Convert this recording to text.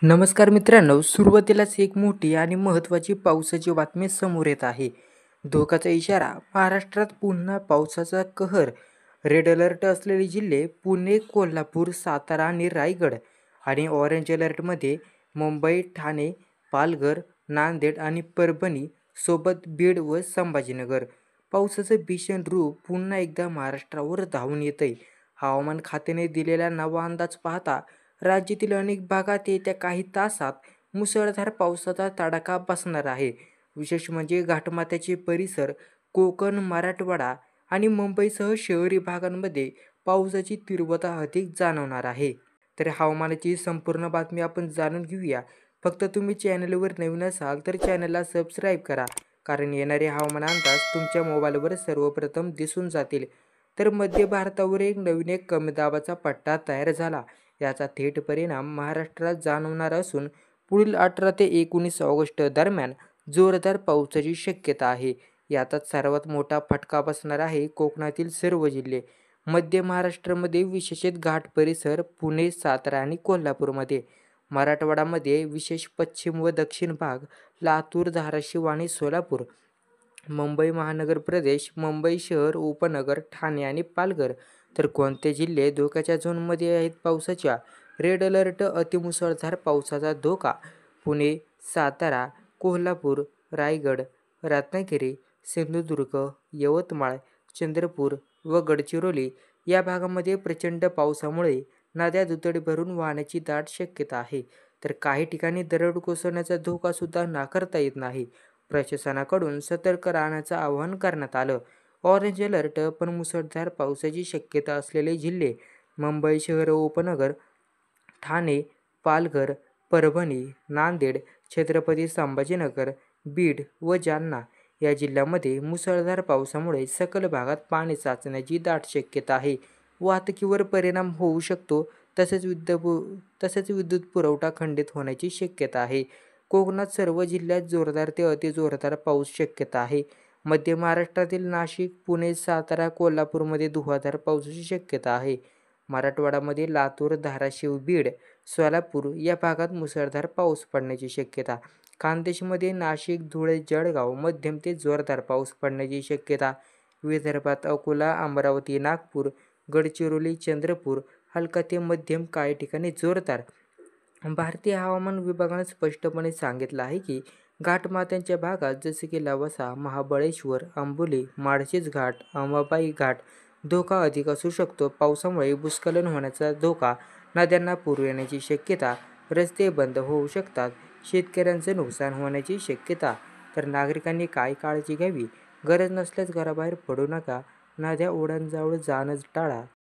नमस्कार मित्रांनो, सुरुवातीलाच एक मोठी आणि महत्त्वाची पावसाची बातमी समोर येत आहे. धोक्याचा इशारा, महाराष्ट्रात पुन्हा पावसाचा कहर. रेड अलर्ट असलेले जिल्हे पुणे, कोल्हापूर, सातारा आणि रायगड आणि ऑरेंज अलर्टमध्ये मुंबई, ठाणे, पालघर, नांदेड आणि परभणी सोबत बीड व संभाजीनगर. पावसाचं भीषण रूप पुन्हा एकदा महाराष्ट्रावर धावून येतंय. हवामान खात्याने दिलेला नवा अंदाज पाहता राज्यातील अनेक भागात येत्या काही तासात मुसळधार पावसाचा तडाखा बसणार आहे. विशेष म्हणजे घाटमाथ्याचे परिसर, कोकण, मराठवाडा आणि मुंबईसह शहरी भागांमध्ये पावसाची तीव्रता अधिक जाणवणार आहे. तर हवामानाची संपूर्ण बातमी आपण जाणून घेऊया. फक्त तुम्ही चॅनलवर नवीन असाल तर चॅनलला सबस्क्राईब करा, कारण येणारे हवामान अंदाज तुमच्या मोबाईलवर सर्वप्रथम दिसून जातील. तर मध्य भारतावर एक कमी दाबाचा पट्टा तयार झाला. याचा थेट परिणाम महाराष्ट्रात जाणवणार असून पुढील 18 ते 19 ऑगस्ट दरम्यान जोरदार पावसाची शक्यता आहे. यातच सर्वात मोठा फटका बसणार आहे कोकणातील सर्व जिल्हे. मध्य महाराष्ट्रामध्ये विशेषतः घाट परिसर, पुणे, सातारा आणि कोल्हापूरमध्ये. मराठवाड्यामध्ये विशेष पश्चिम व दक्षिण भाग, लातूर, धाराशिव आणि सोलापूर. मुंबई महानगर प्रदेश, मुंबई शहर, उपनगर, ठाणे आणि पालघर. तर कोणते जिल्हे धोक्याच्या झोनमध्ये आहेत पावसाच्या? रेड अलर्ट, अतिमुसळधार पावसाचा धोका. पुणे, सातारा, कोल्हापूर, रायगड, रत्नागिरी, सिंधुदुर्ग, यवतमाळ, चंद्रपूर व गडचिरोली या भागामध्ये प्रचंड पावसामुळे नद्या दुथडी भरून वाहण्याची दाट शक्यता आहे. तर काही ठिकाणी दरड कोसळण्याचा धोका सुद्धा नाकारता येत नाही. प्रशासनाकडून सतर्क राहण्याचं आवाहन करण्यात आलं. ऑरेंज अलर्ट, पण मुसळधार पावसाची शक्यता असलेले जिल्हे: मुंबई शहर व उपनगर, ठाणे, पालघर, परभणी, नांदेड, छत्रपती संभाजीनगर, बीड व जालना या जिल्ह्यांमध्ये मुसळधार पावसामुळे सखल भागात पाणी साचण्याची दाट शक्यता आहे. वाहतुकीवर परिणाम होऊ शकतो, तसेच विद्युत पुरवठा खंडित होण्याची शक्यता आहे. कोकणात सर्व जिल्ह्यात जोरदार ते अतिजोरदार पाऊस शक्यता आहे. मध्य महाराष्ट्रातील नाशिक, पुणे, सातारा, कोल्हापूरमध्ये धुवाधार पावसाची शक्यता आहे. मराठवाड्यामध्ये लातूर, धाराशिव, बीड, सोलापूर या भागात मुसळधार पाऊस पडण्याची शक्यता. खानदेशमध्ये नाशिक, धुळे, जळगाव मध्यम ते जोरदार पाऊस पडण्याची शक्यता. विदर्भात अकोला, अमरावती, नागपूर, गडचिरोली, चंद्रपूर हलका ते मध्यम, काही ठिकाणी जोरदार. भारतीय हवामान विभागाने स्पष्टपणे सांगितलं आहे की घाटमाथ्यांच्या भागात जसे की लवासा, महाबळेश्वर, आंबोली, माळशेज घाट, अंबाबाई घाट धोका अधिक असू शकतो. पावसामुळे भूस्खलन होण्याचा धोका, नद्यांना पूर येण्याची शक्यता, रस्ते बंद होऊ शकतात, शेतकऱ्यांचं नुकसान होण्याची शक्यता. तर नागरिकांनी काय काळजी घ्यावी? गरज नसल्यास घराबाहेर पडू नका. नद्या ओढ्यांजवळ जाणं टाळा.